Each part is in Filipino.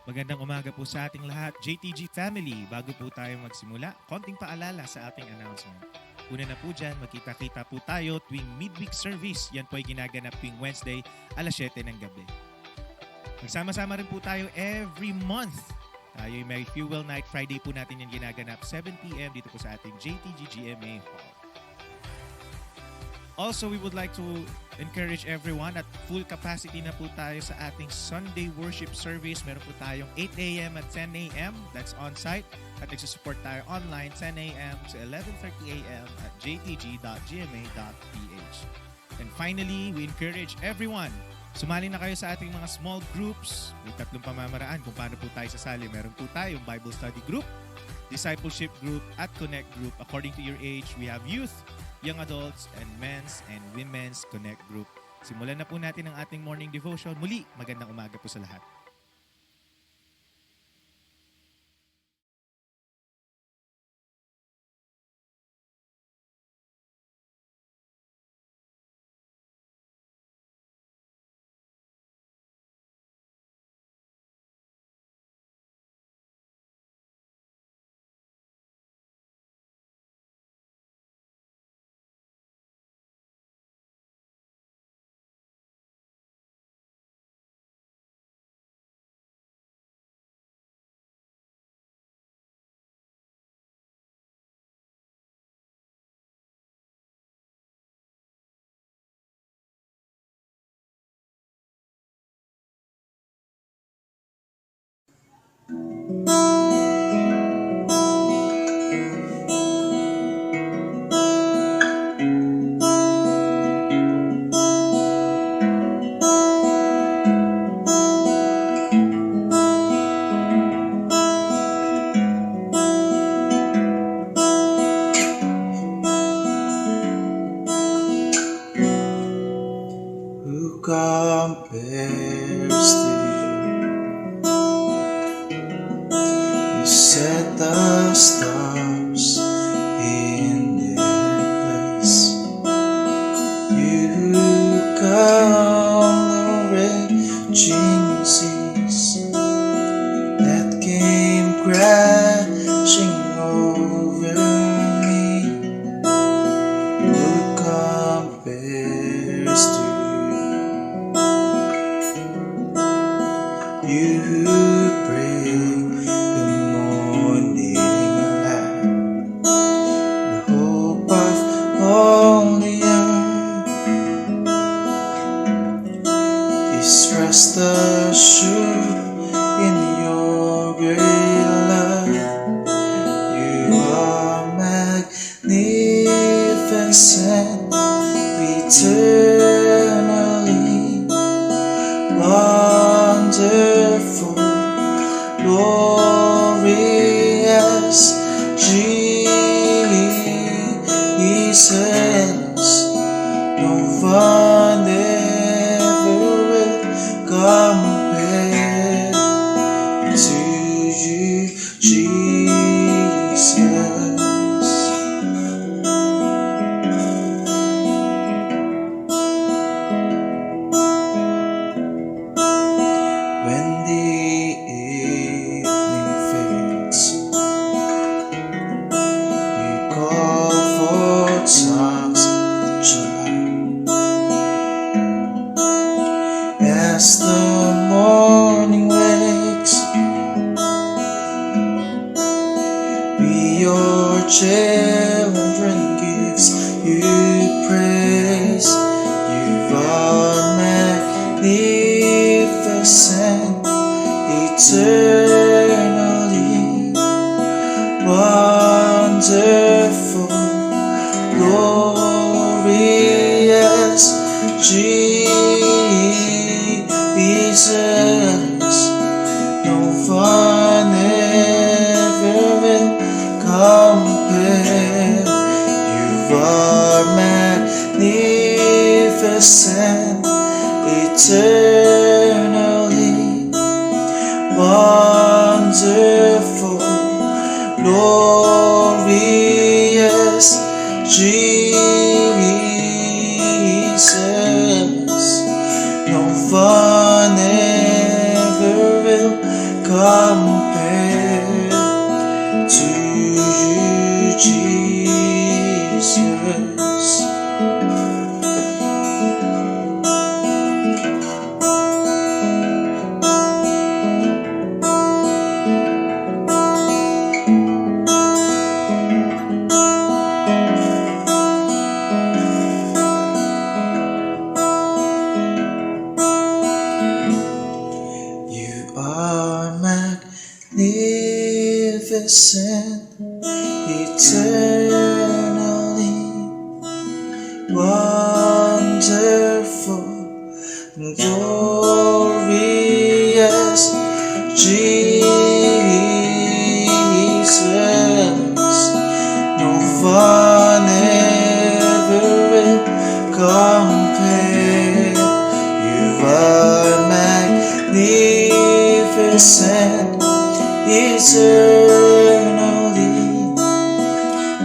Magandang umaga po sa ating lahat, JTG family. Bago po tayo magsimula, konting paalala sa ating announcement. Una na po dyan, magkita-kita po tayo tuwing midweek service. Yan po ay ginaganap tuwing Wednesday, alas 7 ng gabi. Magsama-sama rin po tayo every month. Tayo may Fuel Night Friday po natin yan ginaganap 7 p.m. dito po sa ating JTG G.M.A. Hall. Also, we would like to encourage everyone at full capacity na po tayo sa ating Sunday worship service. Meron po tayong 8 a.m. at 10 a.m. That's on-site. At nagsusupport tayo online 10 a.m. to 11:30 a.m. at jtg.gma.ph. And finally, we encourage everyone, sumali na kayo sa ating mga small groups. May 3 pamamaraan kung paano po tayo sasali. Meron po tayong Bible study group, discipleship group, at connect group. According to your age, we have youth, young adults, and men's and women's connect group. Simulan na po natin ang ating morning devotion. Muli, magandang umaga po sa lahat. Compares to you set the stars in their place. You calm the raging seas that came crashing over me. Who compares to you who bring the morning light, the hope of all the earth is rest assured in your great love. You are magnificent, eternally wonderful, glorious Jesus. No one ever will compare to you, Jesus. When the evening fades, you call for tongues of joy. As the morning wakes, we your children gives you praise. You are magnificent, eternally wonderful, glorious Jesus. No one ever will compare. You are magnificent, eternally wonderful, glorious Jesus. No one ever will compare. are magnificent, eternally wonderful, glorious Jesus. No one ever will compare. You are magnificent, eternally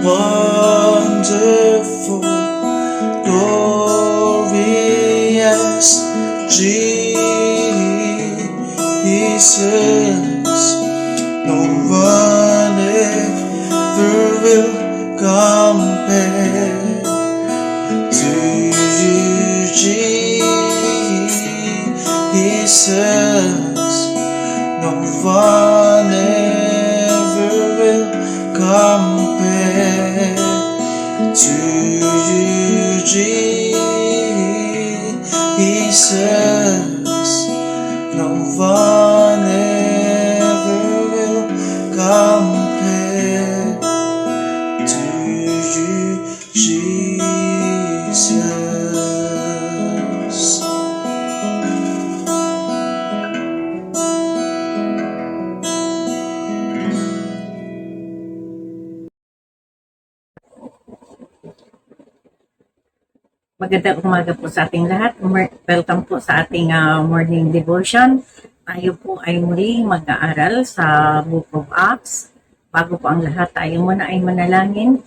wonderful, glorious Jesus. No one ever will compare to you, Jesus. No one ever will compare to you, Jesus. No one ever will compare to you, Jesus. Magandang umaga po sa ating lahat. Welcome po sa ating morning devotion. Tayo po ay muli mag-aaral sa Book of Acts. Bago po ang lahat, tayo muna ay manalangin.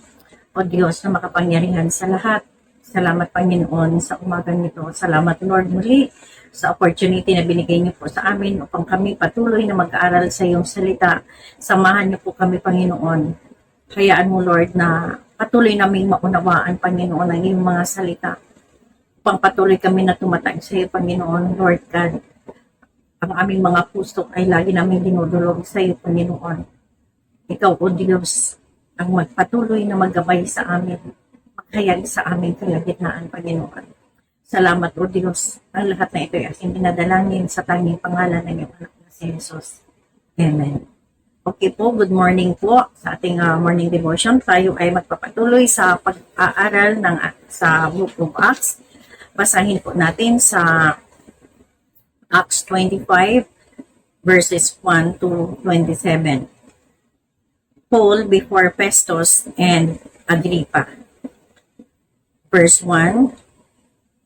O Diyos na makapangyarihan sa lahat. Salamat Panginoon sa umagang nito. Salamat Lord muli sa opportunity na binigay niyo po sa amin upang kami patuloy na mag-aaral sa iyong salita. Samahan niyo po kami Panginoon. Hayaan mo Lord na patuloy naming maunawaan Panginoon ang iyong mga salita. Upang patuloy kami na tumatag sa iyo Panginoon Lord God. Ang aming mga puso ay lagi namin dinudulog sa iyo Panginoon. Ikaw o Diyos ang magpatuloy na maggabay sa amin. Maghayag sa aming kalagitnaan Panginoon. Salamat o Diyos. Ang lahat na ito ay aking dinadalangin sa tanging pangalan ng iyong anak na si Jesus. Amen. Okay po, good morning po sa ating morning devotion. Tayo ay magpapatuloy sa pag-aaral sa Book of Acts. Basahin po natin sa Acts 25 verses 1 to 27. Paul before Festus and Agrippa. Verse 1.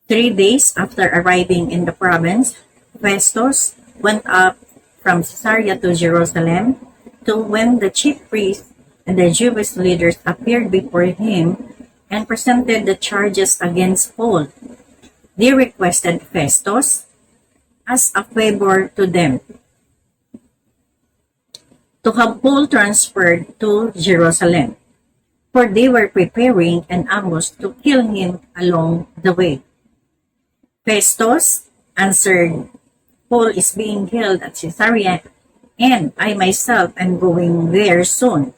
3 days after arriving in the province, Festus went up from Caesarea to Jerusalem. To when the chief priests and the Jewish leaders appeared before him and presented the charges against Paul, they requested Festus, as a favor to them, to have Paul transferred to Jerusalem, for they were preparing an ambush to kill him along the way. Festus answered, Paul is being held at Caesarea, and I myself am going there soon.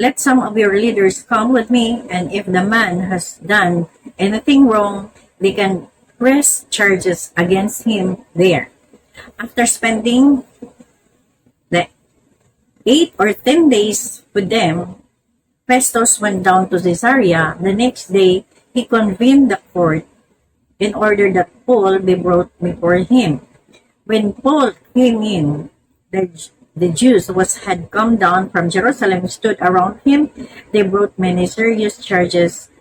Let some of your leaders come with me, and if the man has done anything wrong, they can press charges against him there. After spending the 8 or 10 days with them, Festus went down to Caesarea. The next day, he convened the court in order that Paul be brought before him. When Paul came in, the Jews who had come down from Jerusalem stood around him. They brought many serious charges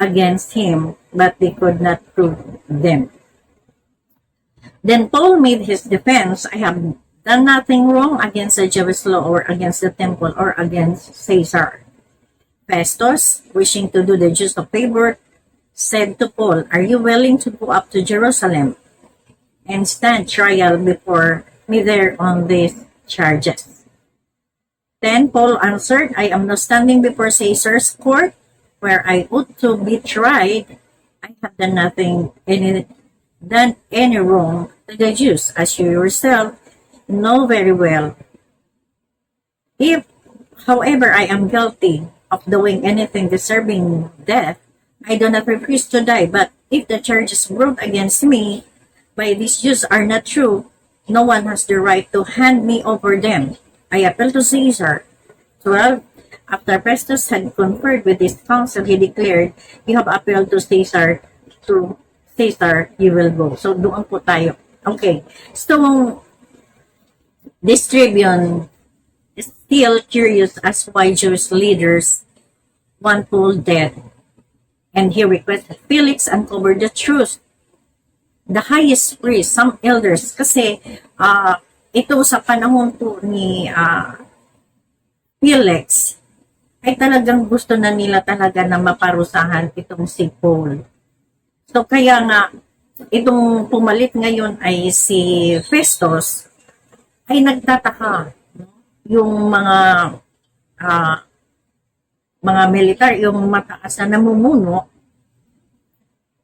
against him, but they could not prove them. Then Paul made his defense, I have done nothing wrong against the Jewish law or against the temple or against Caesar. Festus, wishing to do the Jews a favor, said to Paul, are you willing to go up to Jerusalem and stand trial before me there on these charges? Then Paul answered, I am not standing before Caesar's court, where I ought to be tried. I have done nothing, done any wrong to the Jews, as you yourself know very well. If, however, I am guilty of doing anything deserving death, I do not refuse to die. But if the charges brought against me by these Jews are not true, No one has the right to hand me over them. I appeal to Caesar. 12. After Festus had conferred with his council, he declared, you have appealed to Caesar. To Caesar, you will go. So, doon po tayo. Okay. So, this tribune is still curious as why Jewish leaders want Paul dead. And he requested Felix uncover the truth. The highest priest, some elders, kasi ito sa panahon po ni Felix, ay talagang gusto na nila talaga na maparusahan itong si Paul. So kaya nga, itong pumalit ngayon ay si Festus, ay nagtataka yung mga militar, yung mataas na namumuno,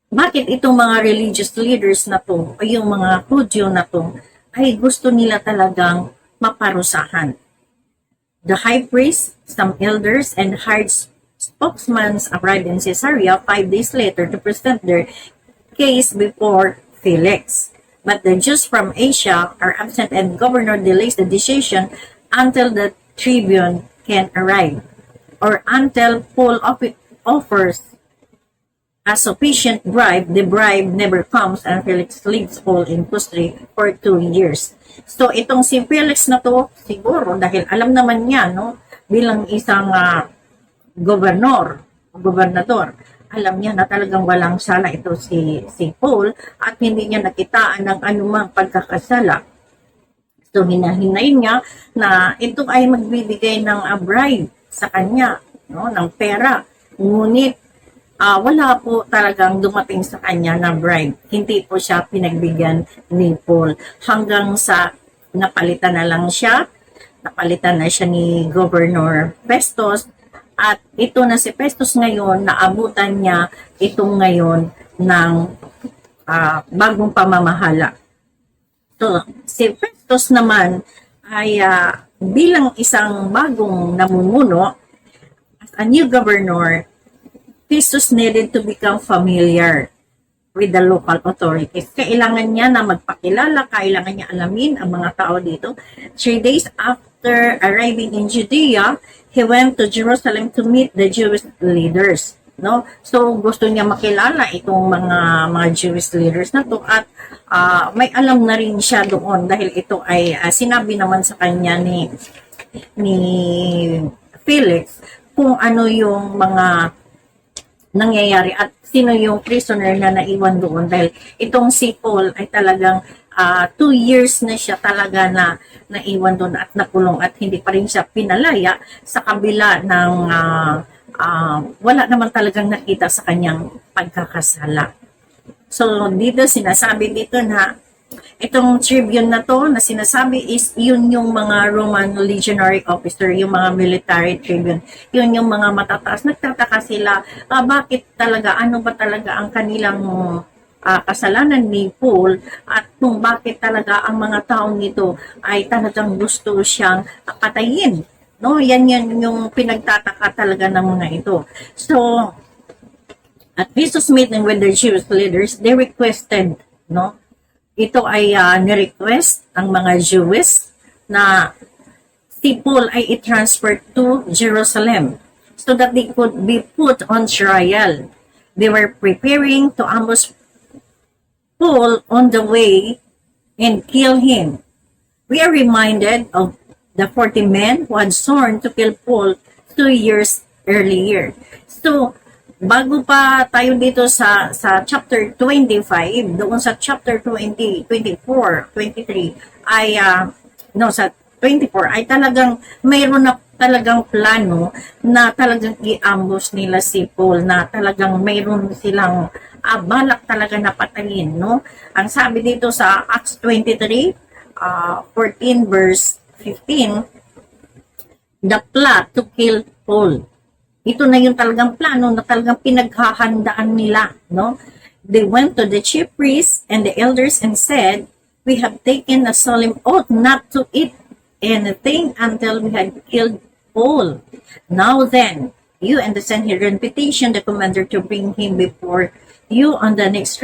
bakit itong mga religious leaders na to, o yung mga Hudyo na to, ay gusto nila talagang maparusahan. The high priest, some elders, and hired spokesmen arrived in Caesarea 5 days later to present their case before Felix. But the Jews from Asia are absent and governor delays the decision until the tribune can arrive, or until Paul offers a sufficient bribe. The bribe never comes and Felix leaves Paul in custody for 2 years. So, itong si Felix na to, siguro, dahil alam naman niya, no, bilang isang gobernador, alam niya na talagang walang sala ito si Paul at hindi niya nakitaan ng anumang pagkakasala. So, hinahinayin niya na ito ay magbibigay ng bribe sa kanya, no, ng pera. Ngunit, wala po talagang dumating sa kanya na bribe. Hindi po siya pinagbigyan ni Paul. Hanggang sa napalitan na lang siya. Napalitan na siya ni Governor Festus. At ito na si Festus ngayon, naabutan niya itong ngayon ng bagong pamamahala. So, si Festus naman ay bilang isang bagong namumuno, as a new governor, Festus needed to become familiar with the local authorities. Kailangan niya na magpakilala, kailangan niya alamin ang mga tao dito. 3 days after arriving in Judea, he went to Jerusalem to meet the Jewish leaders. No? So, gusto niya makilala itong mga Jewish leaders na to at may alam na rin siya doon dahil ito ay sinabi naman sa kanya ni Felix kung ano yung mga nangyayari at sino yung prisoner na naiwan doon dahil itong si Paul ay talagang 2 years na siya talaga na naiwan doon at nakulong at hindi pa rin siya pinalaya sa kabila ng wala naman talagang nakita sa kanyang pagkakasala. So dito sinasabi dito na itong tribune na to na sinasabi is yun yung mga Roman legionary officer, yung mga military tribune, yun yung mga matataas. Nagtataka sila, bakit talaga, ano ba talaga ang kanilang kasalanan ni Paul at kung bakit talaga ang mga taong ito ay talagang gusto siyang patayin. No, yan yung pinagtataka talaga ng mga ito. So, at Festus meeting with the Jewish leaders, they requested, no, ito ay ni-request ang mga Jewish na si Paul ay i-transfer to Jerusalem so that they could be put on trial. They were preparing to ambush Paul on the way and kill him. We are reminded of the 40 men who had sworn to kill Paul 2 years earlier. So, bago pa tayo dito sa chapter 25, doon sa chapter 20, 24, 23, ay, sa 24, ay talagang mayroon na talagang plano na talagang i-ambush nila si Paul, na talagang mayroon silang balak talaga na patayin, no? Ang sabi dito sa Acts 23, 14 verse 15, the plot to kill Paul. Ito na yung talagang plano na talagang pinaghahandaan nila, no? They went to the chief priests and the elders and said, we have taken a solemn oath not to eat anything until we had killed Paul. Now then, you and the Sanhedrin petition the commander to bring him before you on the next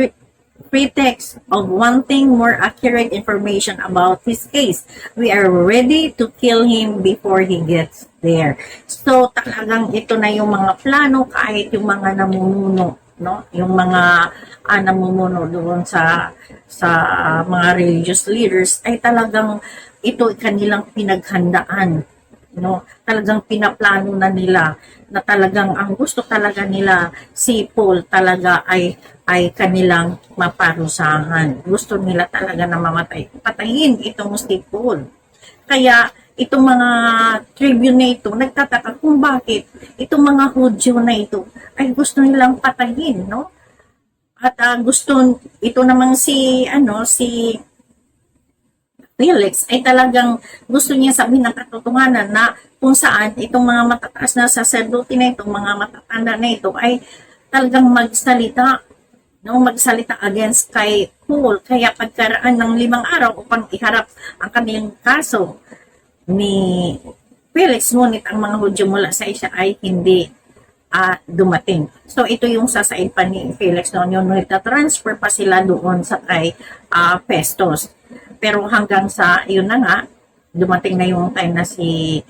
pretext of wanting more accurate information about his case. We are ready to kill him before he gets there. So talagang ito na yung mga plano kahit yung mga namumuno, no? Yung mga namumuno doon sa mga religious leaders ay talagang ito kanilang pinaghandaan, no? Talagang pinaplano na nila na talagang ang gusto talaga nila si Paul talaga ay kanilang maparusahan. Gusto nila talaga na patayin itong si Paul. Kaya itong mga tribune na ito nagtataka kung bakit itong mga Hudyo na ito ay gusto nilang patayin, no? At gusto ito namang si Felix ay talagang gusto niya sabihin ng katotohanan na kung saan itong mga matataas na sacerdote na itong mga matatanda na ito ay talagang magsalita against kay Paul. Kaya pagkaraan ng 5 araw upang iharap ang kanilang kaso ni Felix, ngunit ang mga Hudyo mula sa isa ay hindi dumating. So ito yung sasaid pa ni Felix noon, yung nagta-transfer pa sila doon sa kay Festus. Pero hanggang sa yun na nga, dumating na yung time na si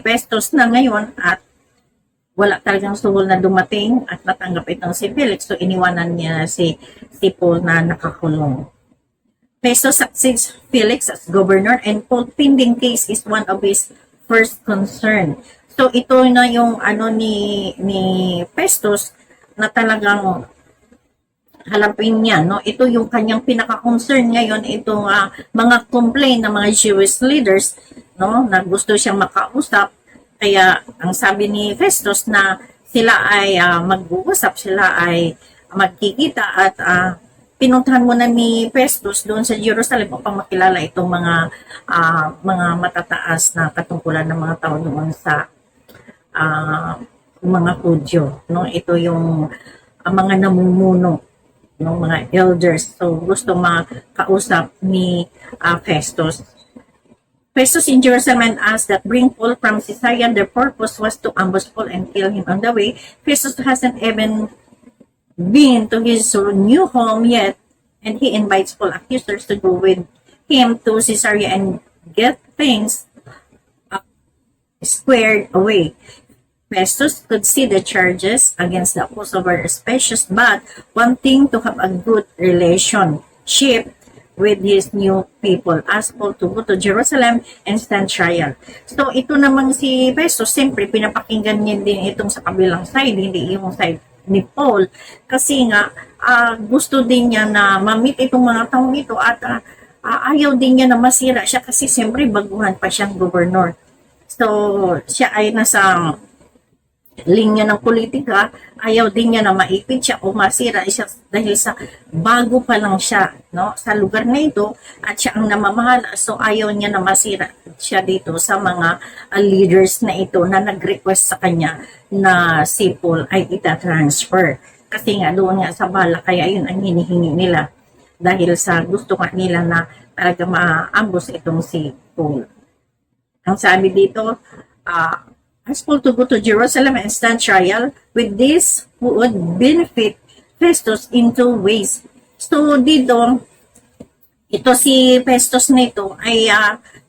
Festus na ngayon at wala talagang suhol na dumating at natanggap itong si Felix. So iniwanan niya si Paul na nakakulong. Festus succeeds Felix as governor and Paul pending case is one of his first concern. So ito na yung ni Festus na talagang halapin niya, no? Ito yung kanyang pinaka-concern ngayon, itong mga complaint ng mga Jewish leaders, no, na gusto siyang makausap. Kaya ang sabi ni Festus na sila ay mag-uusap, sila ay magkikita at pinuntahan muna ni Festus doon sa Jerusalem upang makilala itong mga matataas na katungkulan ng mga tao doon sa mga Hudyo, no? Ito yung mga namumuno ng mga elders. So, gusto makausap ni Festus. Festus in Jerusalem asked that bring Paul from Caesarea. Their purpose was to ambush Paul and kill him on the way. Festus hasn't even been to his new home yet, and he invites Paul accusers to go with him to Caesarea and get things squared away. Festus could see the charges against the apostle were specious, but wanting to have a good relationship with his new people, asked Paul to go to Jerusalem and stand trial. So ito namang si Festus, siyempre pinapakinggan niya din itong sa kabilang side, hindi yung side ni Paul, kasi nga gusto din niya na ma-meet itong mga taong ito at ayaw din niya na masira siya kasi siyempre baguhan pa siyang gobernador. So siya ay nasa linya ng politika, ayaw din niya na maipit siya o masira siya dahil sa bago pa lang siya, no, sa lugar na ito at siya ang namamahala. So ayaw niya na masira siya dito sa mga leaders na ito na nag-request sa kanya na si Paul ay ita-transfer. Kasi nga doon nga sa bala, kaya yun ang hinihingi nila dahil sa gusto nga nila na talaga ma-ambush itong si Paul. Ang sabi dito, asked Paul to go to Jerusalem and stand trial. With this, would benefit Festus in 2 ways. So, dito, ito si Festus nito ay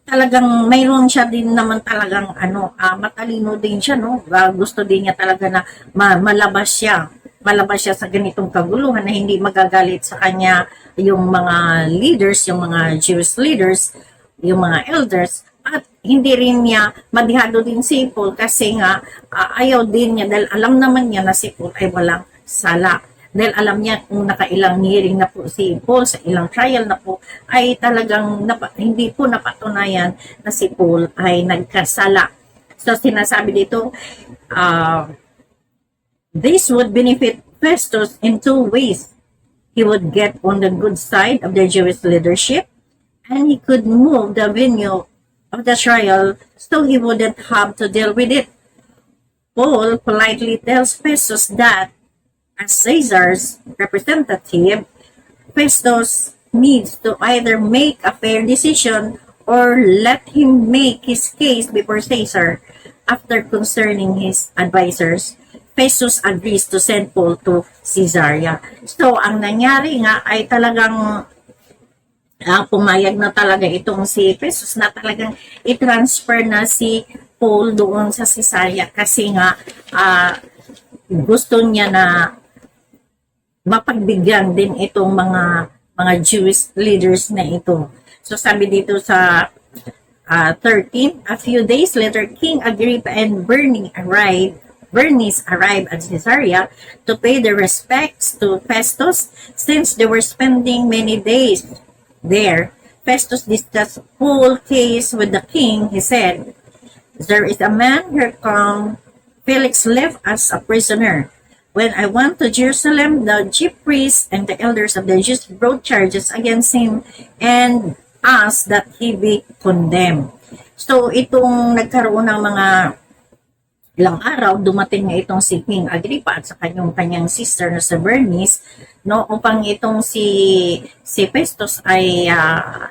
talagang mayroon siya din naman talagang matalino din siya, no? Gusto din niya talaga na malabas siya sa ganitong kaguluhan na hindi magagalit sa kanya yung mga leaders, yung mga Jewish leaders, yung mga elders. At hindi rin niya madihado din si Paul kasi nga ayaw din niya dahil alam naman niya na si Paul ay walang sala. Dahil alam niya kung nakailang hearing na po si Paul, sa ilang trial na po, ay talagang hindi po napatunayan na si Paul ay nagkasala. So sinasabi dito, this would benefit Festus in 2 ways. He would get on the good side of the Jewish leadership and he could move the venue of the trial so he wouldn't have to deal with it. Paul politely tells Festus that as Caesar's representative, Festus needs to either make a fair decision or let him make his case before Caesar. After concerning his advisors, Festus agrees to send Paul to Caesarea. So, ang nangyari nga ay talagang pumayag na talaga itong si Festus na talagang i-transfer na si Paul doon sa Caesarea kasi nga gusto niya na mapagbigyan din itong mga Jewish leaders na ito. So sabi dito sa 13, a few days later, King Agrippa and Bernice arrived at Caesarea to pay their respects to Festus. Since they were spending many days there, Festus discussed whole case with the king. He said, "There is a man here called Felix left as a prisoner. When I went to Jerusalem, the chief priests and the elders of the Jews brought charges against him and asked that he be condemned." So, itong nagkaroon ng mga ilang araw, dumating na itong si King Agrippa at sa kanyang sister na si Bernice, no, upang itong si Festus ay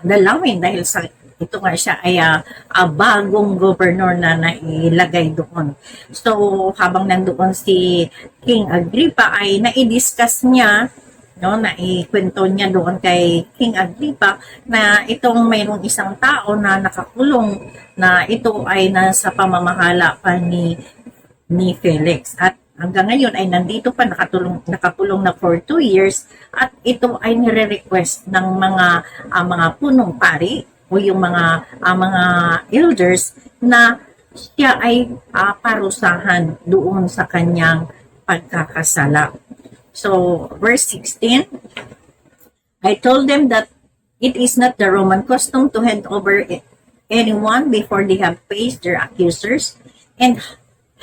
dalawin dahil sa ito nga siya ay bagong governor na nailagay doon. So, habang nandoon si King Agrippa ay nai-discuss niya, no, naikwento niya doon kay King Agrippa na itong mayroong isang tao na nakakulong na ito ay nasa pamamahala pa ni Felix. At hanggang ngayon ay nandito pa nakapulong na for 2 years at ito ay nire-request ng mga punong pari o yung mga elders na siya ay parusahan doon sa kanyang pagkakasala. So, verse 16, I told them that it is not the Roman custom to hand over anyone before they have faced their accusers and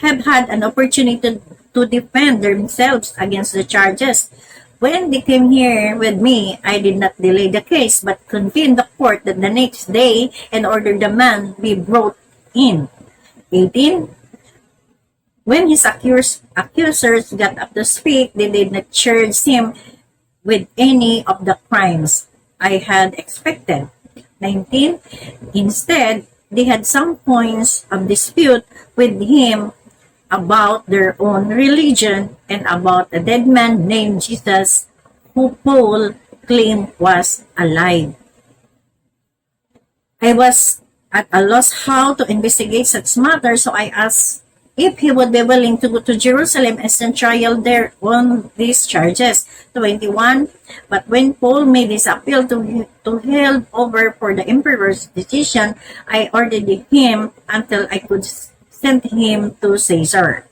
have had an opportunity to defend themselves against the charges. When they came here with me, I did not delay the case, but convened the court that the next day and ordered the man be brought in. 18. When his accusers got up to speak, they did not charge him with any of the crimes I had expected. 19. Instead, they had some points of dispute with him about their own religion and about a dead man named Jesus who Paul claimed was alive. I was at a loss how to investigate such matters, so I asked if he would be willing to go to Jerusalem and stand trial there on these charges. 21. But when Paul made his appeal to held over for the emperor's decision, I ordered him until I could send him to Caesar.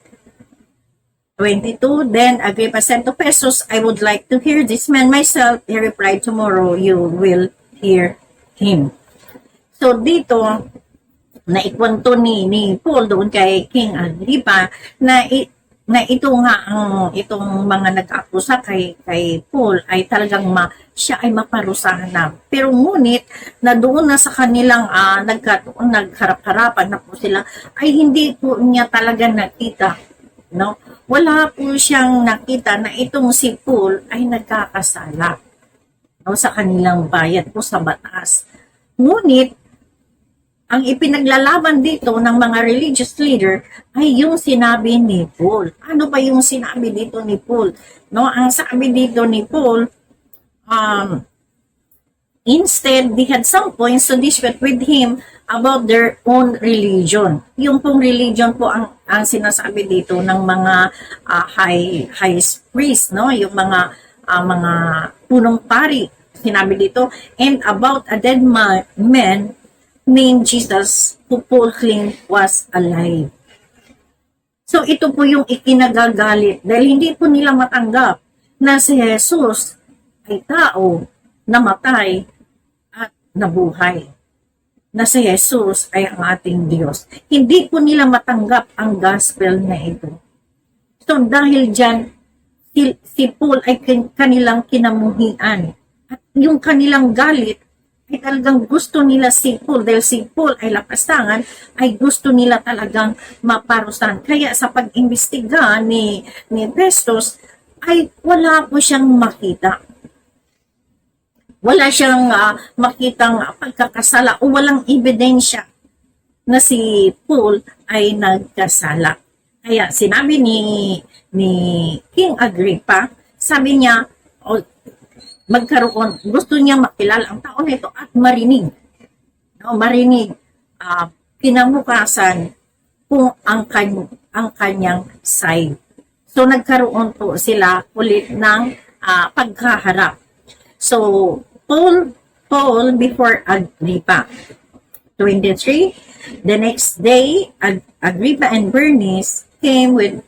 22. Then Agrippa said to Festus, I would like to hear this man myself. He replied, tomorrow you will hear him. So dito, naikwento ni Paul doon kay King Agrippa na ito nga itong mga nag-akusa kay Paul ay talagang siya ay maparusahan na. Pero ngunit na doon na sa kanilang nagharap-harapan na po sila ay hindi po niya talaga nakita, no? Wala po siyang nakita na itong si Paul ay nagkakasala, no, sa kanilang bayan po sa batas. Ngunit ang ipinaglalaban dito ng mga religious leader ay yung sinabi ni Paul. Ano ba yung sinabi dito ni Paul? No, ang sabi dito ni Paul, instead, they had some points to dispute with him about their own religion. Yung pong religion po ang sinasabi dito ng mga high priest, no? Yung mga punong pari. Sinabi dito, and about a dead man named Jesus who Paul claimed was alive. So ito po yung ikinagagalit dahil hindi po nila matanggap na si Jesus ay tao, namatay at nabuhay. Na si Jesus ay ang ating Diyos. Hindi po nila matanggap ang gospel na ito. So dahil dyan, si Paul ay kanilang kinamuhian. At yung kanilang galit ay talagang gusto nila si Paul, dahil si Paul ay lapastangan, ay gusto nila talagang maparusahan. Kaya sa pag-imbestiga ni Festus, ay wala po siyang makita. Wala siyang makitang pagkakasala o walang ebidensya na si Paul ay nagkasala. Kaya sinabi ni King Agrippa, sabi niya, oh, gusto niya makilala ang tao nito at marinig. No, marinig kinabukasan kung ang kanyang side. So nagkaroon po sila ulit ng pagkaharap. So Paul before Agrippa. 23. The next day, Agrippa and Bernice came with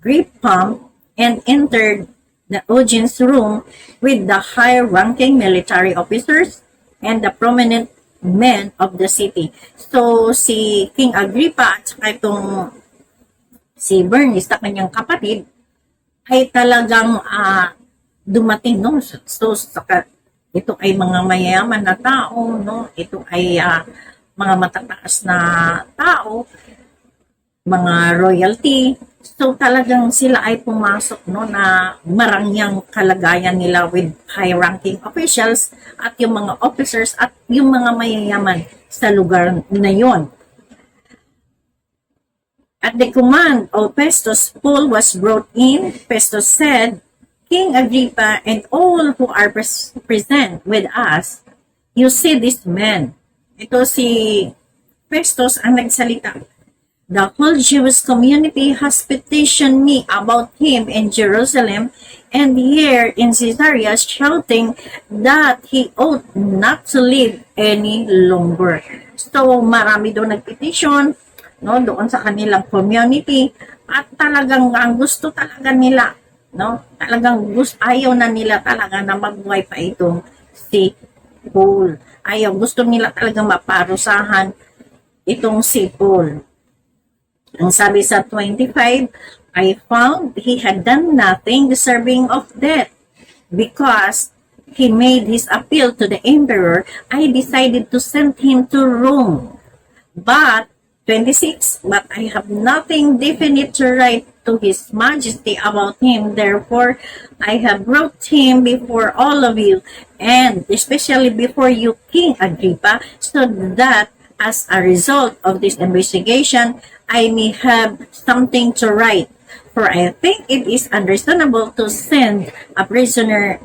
great pomp and entered the audience room with the high-ranking military officers and the prominent men of the city. So, si King Agrippa at saka itong si Bernice na kanyang kapatid ay talagang dumating, no? So, saka ito ay mga mayayaman na tao, no? Ito ay mga matataas na tao, mga royalty. So talagang sila ay pumasok, no, na marangyang kalagayan nila with high-ranking officials at yung mga officers at yung mga mayayaman sa lugar na yon. At the command of Festus, Paul was brought in. Festus said, King Agrippa and all who are present with us, you see this man. Ito si Festus ang nagsalita. The whole Jewish community has petitioned me about him in Jerusalem and here in Caesarea, shouting that he ought not to live any longer. So marami doon nagpetition, no, doon sa kanilang community at talagang ang gusto talaga nila, no, talagang ayaw na nila talaga na mabuhay pa itong si Paul. Ayaw, gusto nila talaga maparusahan itong si Paul. Ang sabi sa 25, I found he had done nothing deserving of death. Because he made his appeal to the emperor, I decided to send him to Rome. But 26, but I have nothing definite to write to His Majesty about him. Therefore, I have brought him before all of you, and especially before you, King Agrippa, so that as a result of this investigation, I may have something to write. For I think it is understandable to send a prisoner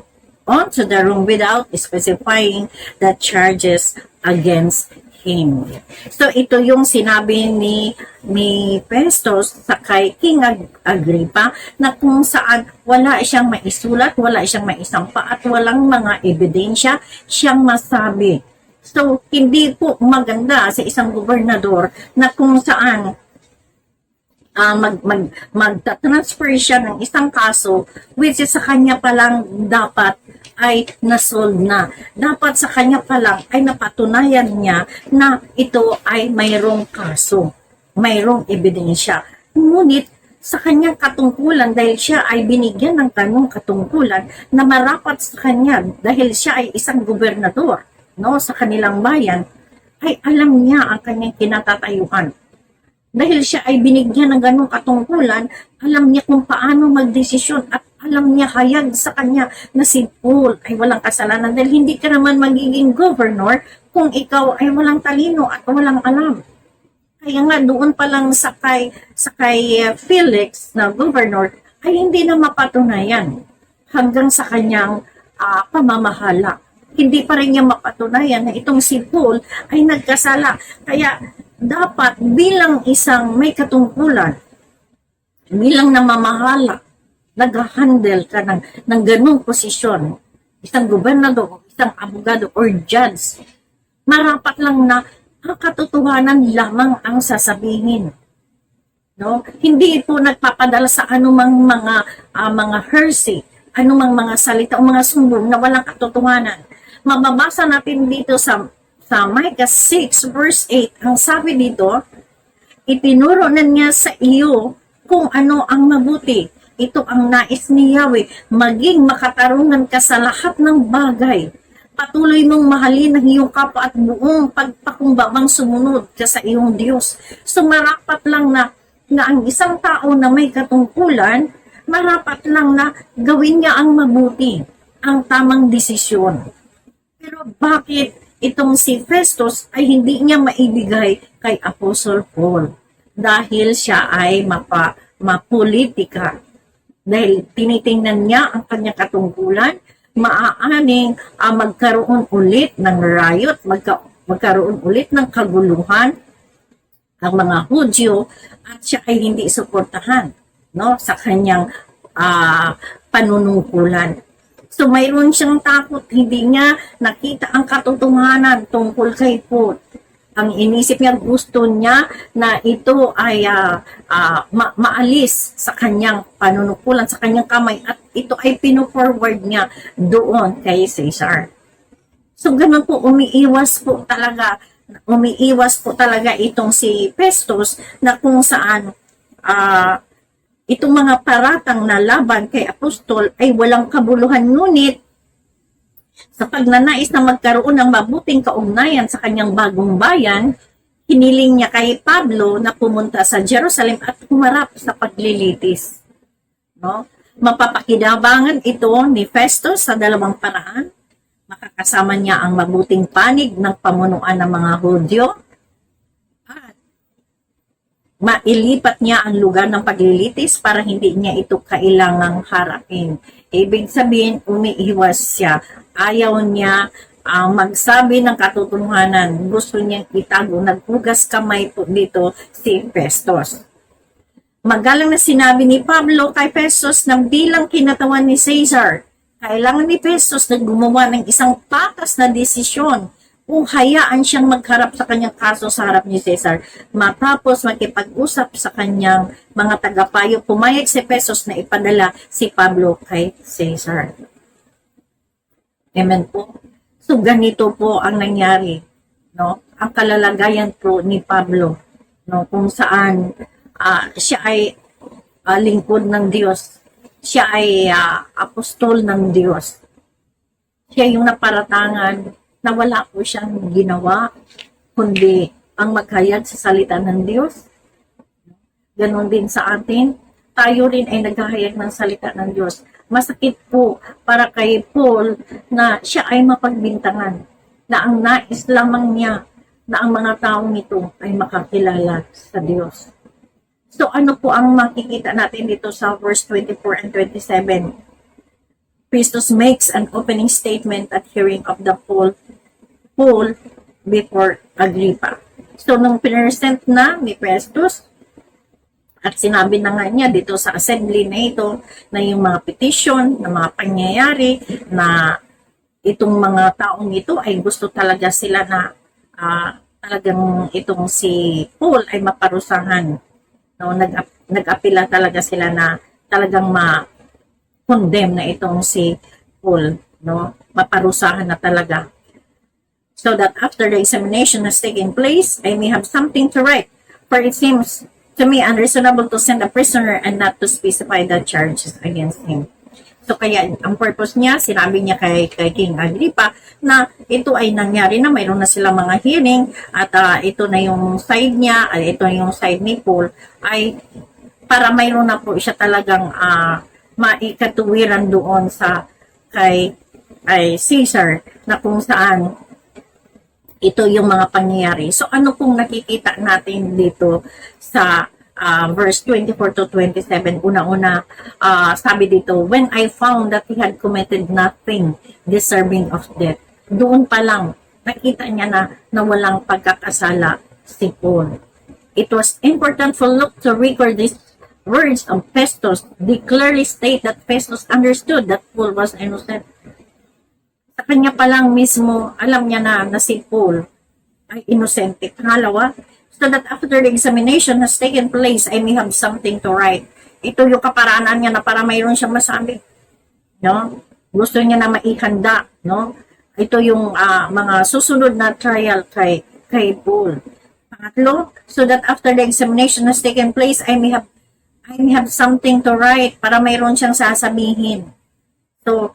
onto the room without specifying the charges against him. So ito yung sinabi ni Festus sa kay King Agrippa na kung saan wala siyang maisulat, wala siyang maisampa at walang mga ebidensya siyang masabi. So hindi po maganda sa isang gobernador na kung saan magta-transfer siya ng isang kaso which is sa kanya palang dapat ay nasolve na. Dapat sa kanya palang ay napatunayan niya na ito ay mayroong kaso, mayroong ebidensya. Ngunit sa kanyang katungkulan dahil siya ay binigyan ng ganung katungkulan na marapat sa kanya dahil siya ay isang gobernador, no, sa kanilang bayan, ay alam niya ang kanyang kinatatayuan. Dahil siya ay binigyan ng ganung katungkulan, alam niya kung paano magdesisyon at alam niya hayag sa kanya na si Paul ay walang kasalanan dahil hindi ka naman magiging governor kung ikaw ay walang talino at walang alam. Kaya nga doon pa lang sa kay Felix na governor ay hindi na mapatunayan hanggang sa kanyang pamamahala. Hindi pa rin niya mapatunayan na itong si Paul ay nagkasala. Kaya dapat bilang isang may katungkulan, bilang namamahala, nag-handle ka ng ganung posisyon, isang gobernador, isang abogado or judge, marapat lang na ang katotohanan lamang ang sasabihin. No? Hindi po nagpapadala sa anumang mga hearsay, anumang mga salita o mga sumbong na walang katotohanan. Mababasa natin dito sa Micah 6 verse 8, ang sabi dito, itinuro na niya sa iyo kung ano ang mabuti. Ito ang nais ni Yahweh, maging makatarungan ka sa lahat ng bagay. Patuloy mong mahalin ang iyong kapwa at buong pagpakumbabang sumunod ka sa iyong Diyos. So marapat lang na ang isang tao na may katungkulan, marapat lang na gawin niya ang mabuti, ang tamang desisyon. Pero bakit itong si Festus ay hindi niya maibigay kay Apostle Paul? dahil siya ay mapolitika. Dahil tinitingnan niya ang kanyang katungkulan, maaaning magkaroon ulit ng riot, magkaroon ulit ng kaguluhan ang mga Hudyo at siya ay hindi suportahan, no, sa kanyang panunungkulan. So mayroon siyang takot, hindi niya nakita ang katotohanan tungkol kay Paul. Ang inisip niya, gusto niya na ito ay maalis sa kanyang panunungkulan, sa kanyang kamay, at ito ay pino-forward niya doon kay Caesar. So ganun po, umiiwas po talaga itong si Festus, na kung saan itong mga paratang na laban kay Apostol ay walang kabuluhan, ngunit sa pagnanais na magkaroon ng mabuting kaugnayan sa kanyang bagong bayan, hiniling niya kay Pablo na pumunta sa Jerusalem at humarap sa paglilitis. No? Mapapakinabangan ito ni Festus sa dalawang paraan. Makakasama niya ang mabuting panig ng pamunuan ng mga Hudyo at mailipat niya ang lugar ng paglilitis para hindi niya ito kailangang harapin. Ibig sabihin, umiiwas siya. Ayaw niya magsabi ng katotohanan. Gusto niyang itago. Naghugas kamay po dito si Festus. Magalang na sinabi ni Pablo kay Festus na bilang kinatawan ni Caesar, kailangan ni Festus na gumawa ng isang patas na desisyon kung hayaan siyang magharap sa kanyang kaso sa harap ni Caesar. Matapos makipag-usap sa kanyang mga tagapayo, pumayag si Festus na ipadala si Pablo kay Caesar. Amen po. So ganito po ang nangyari, no? Ang kalalagayan po ni Pablo, no, kung saan siya ay lingkod ng Diyos. Siya ay apostol ng Diyos. Siya yung naparatangan na wala po siyang ginawa kundi ang maghayag sa salita ng Diyos. Ganon din sa atin. Tayo rin ay naghahayag ng salita ng Diyos. Masakit po para kay Paul na siya ay mapagbintangan, na ang nais lamang niya na ang mga taong ito ay makakilala sa Diyos. So ano po ang makikita natin dito sa verse 24 and 27? Festus makes an opening statement at hearing of the Paul before Agrippa. So nung pinresent na ni Festus, at sinabi na nga niya dito sa assembly na ito na yung mga petition, na mga pangyayari, na itong mga taong ito ay gusto talaga sila na talagang itong si Paul ay maparusahan. No, nag-apila talaga sila na talagang ma-condemn na itong si Paul, no, maparusahan na talaga. So that after the examination has taken place, I may have something to write, for it seems to me unreasonable to send a prisoner and not to specify the charges against him. So kaya ang purpose niya, sinabi niya kay King Agrippa na ito ay nangyari na, mayroon na silang mga hearing at ito na yung side niya, ito na yung side ni Paul, ay para mayroon na po siya talagang maikatuwiran doon sa kay Caesar, na kung saan ito yung mga pangyayari. So ano pong nakikita natin dito sa verse 24 to 27? Una-una, sabi dito, when I found that he had committed nothing deserving of death. Doon pa lang, nakita niya na walang pagkakasala si Paul. It was important for Luke to record these words of Festus. They clearly state that Festus understood that Paul was innocent. Sa kanya pa lang mismo, alam niya na si Paul ay inosente. Pangalawa, so that after the examination has taken place, I may have something to write. Ito yung kaparaanan niya na para mayroon siyang masabi. No? Gusto niya na maihanda. No? Ito yung mga susunod na trial kay Paul. Pangatlo, so that after the examination has taken place, I may have something to write para mayroon siyang sasabihin. So,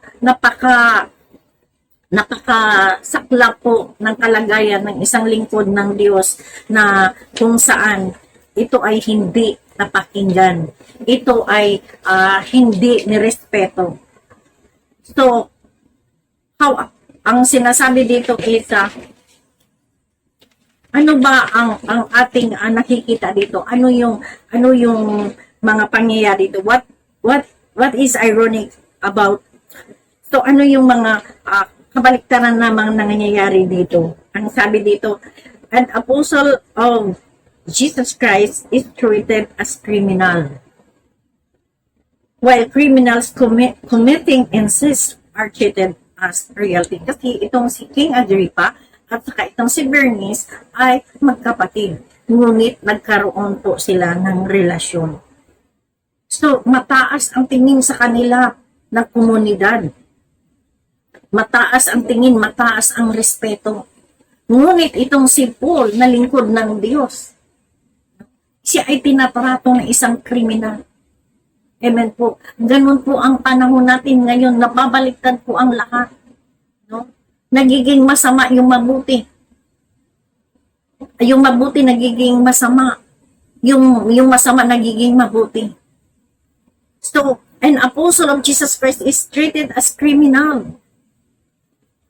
napakasakla po ng kalagayan ng isang lingkod ng Diyos na kung saan ito ay hindi napakinggan. Ito ay hindi nirespeto. So, ang sinasabi dito is Ano ba ang ating nakikita dito? Ano yung mga pangyayari dito? What is ironic about? So ano yung mga kabaliktaran na mga nangyayari dito? Ang sabi dito, an apostle of Jesus Christ is treated as criminal, while criminals committing incest are treated as reality. Kasi itong si King Agrippa at saka itong si Bernice ay magkapatid. Ngunit nagkaroon po sila ng relasyon. So, mataas ang tingin sa kanila ng komunidad. Mataas ang tingin, mataas ang respeto. Ngunit itong si Paul na lingkod ng Diyos, siya ay tinatrato ng isang kriminal. Amen po. Ganun po ang panahon natin ngayon. Napabaliktad po ang lahat. No? Nagiging masama yung mabuti. Yung mabuti nagiging masama. Yung masama nagiging mabuti. So, an apostle of Jesus Christ is treated as criminal.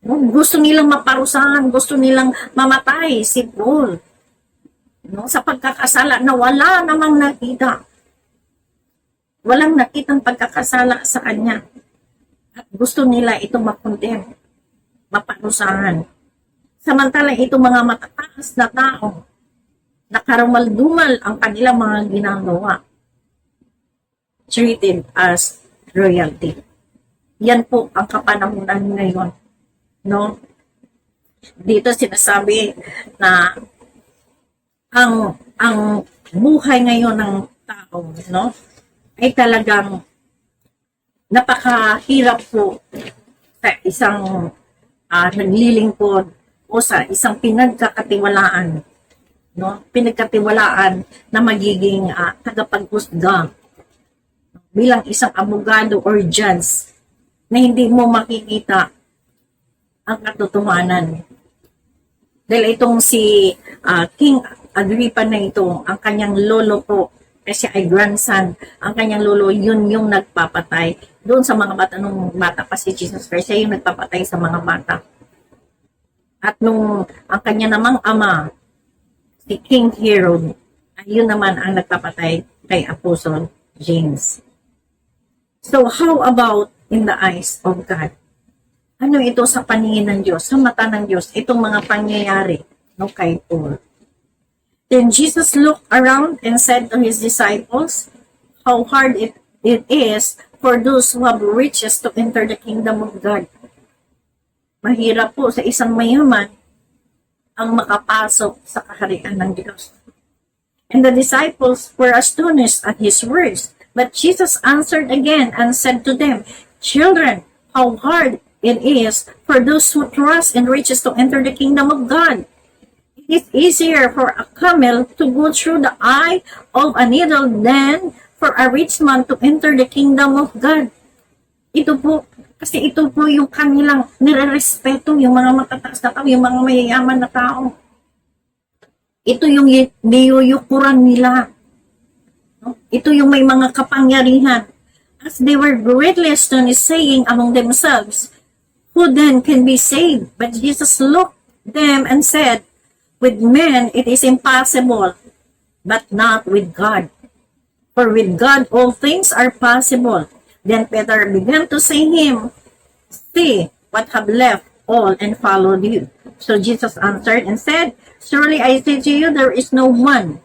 No? Gusto nilang maparusahan. Gusto nilang mamatay si Paul. No? Sa pagkakasala na wala namang nakita. Walang nakitang pagkakasala sa kanya. At gusto nila ito makondem, maparusahan. Samantalang itong mga matataas na tao, nakarumal-dumal ang kanilang mga ginagawa, treated as royalty. Yan po ang kapanahunan ngayon. No? Dito sinasabi na ang buhay ngayon ng tao, no? Ay talagang napakahirap po sa isang naglilingkod o sa isang pinagkakatiwalaan, no? Pinagkatiwalaan na magiging tagapaghusga bilang isang abogado or judge na hindi mo makikita ang katotohanan. Dahil itong si King Agrippa na ito, ang kanyang lolo po, kasi ay grandson, ang kanyang lolo, yun yung nagpapatay doon sa mga bata. Nung bata pa si Jesus Christ, siya yung nagpapatay sa mga bata. At nung ang kanya namang ama, si King Herod, ayun naman ang nagpapatay kay Apostle James. So how about in the eyes of God? Ano ito sa paningin ng Diyos, sa mata ng Diyos, itong mga pangyayari no, kay Paul? Then Jesus looked around and said to his disciples, how hard it is for those who have riches to enter the kingdom of God. Mahirap po sa isang mayaman ang makapasok sa kaharian ng Diyos. And the disciples were astonished at his words. But Jesus answered again and said to them, children, how hard it is for those who trust in riches to enter the kingdom of God. It is easier for a camel to go through the eye of a needle than for a rich man to enter the kingdom of God. Ito po, kasi ito po yung kanilang nire-respeto, yung mga matataas na tao, yung mga mayayaman na tao. Ito yung niyuyukuran nila. Ito yung may mga kapangyarihan. As they were greatly astonished, saying among themselves, who then can be saved? But Jesus looked them and said, with men it is impossible, but not with God. For with God all things are possible. Then Peter began to say him, see what have left all and followed you. So Jesus answered and said, surely I say to you, there is no one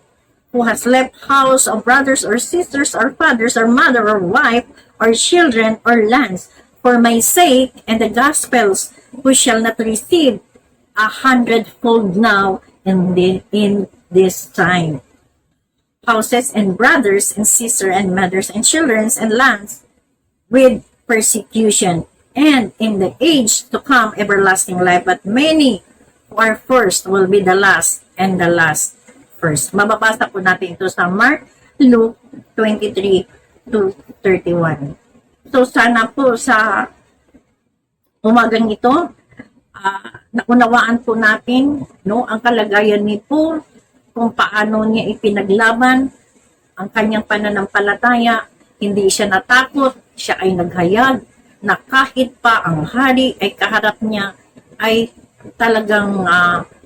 who has left house or brothers or sisters or fathers or mother or wife or children or lands for my sake and the gospel's, who shall not receive 100-fold now in this time. Houses and brothers and sisters and mothers and children and lands with persecution, and in the age to come everlasting life. But many who are first will be the last, and the last first. Mababasa po natin ito sa Mark, Luke 23-31. So sana po sa umagang ito, naunawaan po natin no, ang kalagayan ni Paul, kung paano niya ipinaglaban ang kanyang pananampalataya. Hindi siya natakot, siya ay naghayag na kahit pa ang hari ay kaharap niya, ay talagang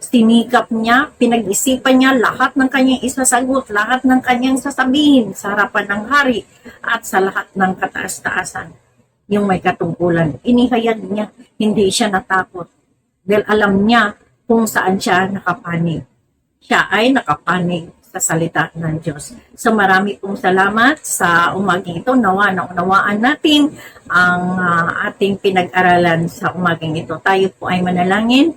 sinikap niya, pinag-isipan niya lahat ng kanyang isasagot, lahat ng kanyang sasabihin sa harapan ng hari at sa lahat ng kataas-taasan. Yung may katungkulan, inihayag niya, hindi siya natakot. Dahil alam niya kung saan siya nakapanig. Siya ay nakapanig sa salita ng Diyos. So marami pong salamat sa umagang ito. Nawa na unawaan natin ang ating pinag-aralan sa umagang ito. Tayo po ay manalangin.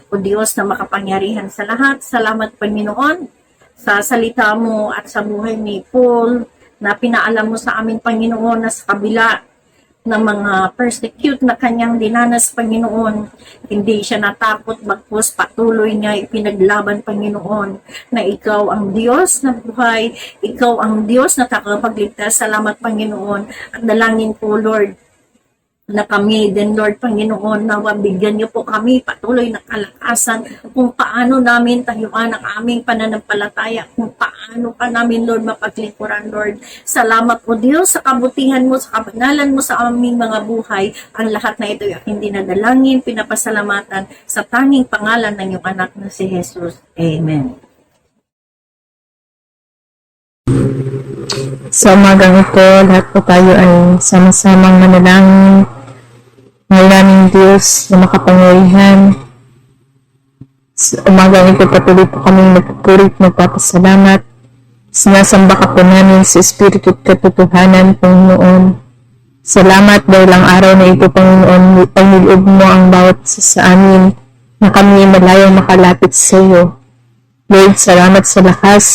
O Diyos na makapangyarihan sa lahat, salamat Panginoon sa salita mo at sa buhay ni Paul na pinaalam mo sa amin Panginoon na sa kabila ng mga persecute na kanyang dinanas Panginoon, hindi siya natakot, bagkus patuloy niya ipinaglaban Panginoon na ikaw ang Diyos na buhay, ikaw ang Diyos na takapagligtas. Salamat Panginoon at dalangin po Lord na kami din Lord Panginoon na bigyan niyo po kami patuloy na kalakasan kung paano namin tayuan ang aming pananampalataya, kung paano ka namin Lord mapaglingkuran Lord. Salamat po Diyos sa kabutihan mo, sa kabanalan mo sa aming mga buhay. Ang lahat na ito ay hindi nadalangin, pinapasalamatan sa tanging pangalan ng iyong anak na si Jesus. Amen. Sa umagang ito, lahat po tayo ay sama-samang manalangin. Ngayon naming Diyos na makapangyarihan. Sa umagang ito, patuloy po kaming nagpupurit, nagpapasalamat. Sinasamba ka po namin sa Espiritu at katotohanan, Panginoon. Salamat dahil ang araw na ito, Panginoon, paniloob mo ang bawat isa sa amin na kami malayang makalapit sa iyo. Lord, salamat sa lakas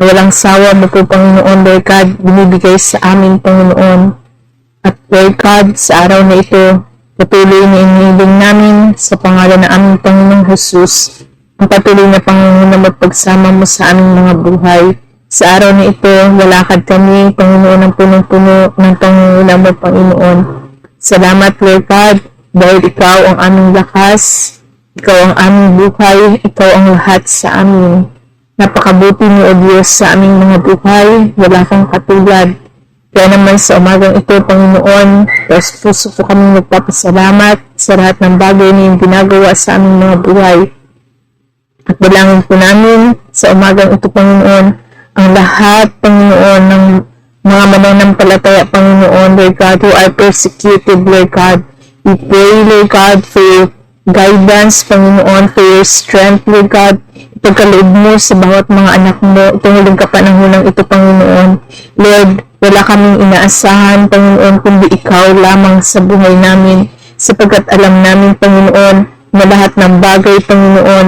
na walang sawa mo po, Panginoon, Lord God, binibigay sa amin, Panginoon. At Lord God, sa araw na ito, patuloy na inihiling namin sa pangalan ng aming Panginoong Jesus, ang patuloy na pangunguna at pagsama mo sa aming mga buhay. Sa araw na ito, walakad kami, Panginoon, ng punong-puno ng pangunguna mo, Panginoon. Salamat, Lord God, dahil ikaw ang aming lakas, ikaw ang aming buhay, ikaw ang lahat sa amin. Napakabuti niyo, O Diyos, sa aming mga buhay, wala kang katulad. Kaya naman sa umagang ito, Panginoon, sa puso po kami nagpapasalamat sa lahat ng bagay na yung ginagawa sa aming mga buhay. At dalangin po namin sa umagang ito, Panginoon, ang lahat, Panginoon, ng mga mananampalataya, Panginoon, Lord God, who are persecuted, Lord God. We pray, Lord God, for your guidance, Panginoon, for your strength, Lord God. Pagkaloob mo sa bawat mga anak mo, itong huling kapanahonang ito, Panginoon. Lord, wala kaming inaasahan, Panginoon, kundi ikaw lamang sa buhay namin, sapagkat alam namin, Panginoon, na lahat ng bagay, Panginoon,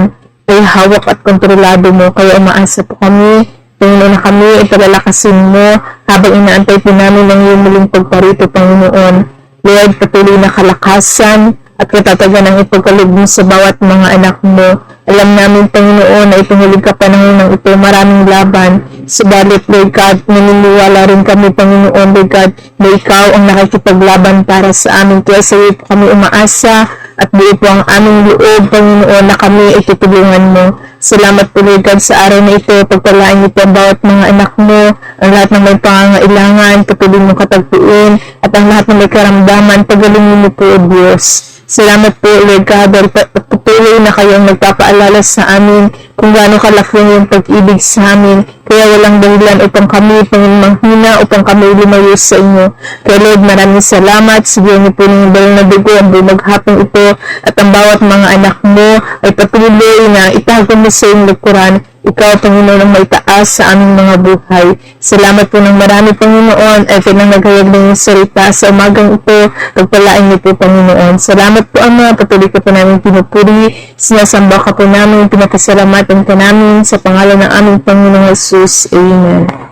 ay hawak at kontrolado mo, kaya umaasa po kami, Panginoon, na kami ay palalakasin mo habang inaantay po namin ang iyong muling pagparito, Panginoon. Lord, patuloy na kalakasan at katatagan ang ipagkaloob mo sa bawat mga anak mo. Alam namin, Panginoon, na itong huling kapanahon ng ito, maraming laban. Subalit, Lord God, naniniwala rin kami, Panginoon, Lord God, na ikaw ang nakikipaglaban para sa amin. Kaya sa iyo po kami umaasa at buo po ang aming loob, Panginoon, na kami ay tutulungan mo. Salamat po, Lord God, sa araw na ito. Pagpalaan niyo po ang bawat mga anak mo, ang lahat ng may pangangailangan, patuloy mong katagpuin, at ang lahat ng may karamdaman, pagalingin niyo po, O Diyos. Salamat po, Lord God, dahil patuloy na kayong nagpapaalala sa amin kung gaano kalaki yung pag-ibig sa amin. Kaya walang dahilan upang kami manghina, upang kami lumayo sa inyo. Kaya Lord, maraming salamat. Sige niyo po ng bal na dugo ang bumaghapong ito at ang bawat mga anak mo ay patuloy na itago mo sa iyong likuran. Ikaw, Panginoon, ang may taas sa aming mga buhay. Salamat po ng marami, Panginoon, ay pinanghayag ng iyong salita sa umagang ito. Pagpalain niyo po, Panginoon. Salamat po, Ama. Patuloy ka po namin pinupuri. Sinasamba ka po namin. Pinapasalamatan ka namin sa pangalan ng aming Panginoong Jesus. Amen.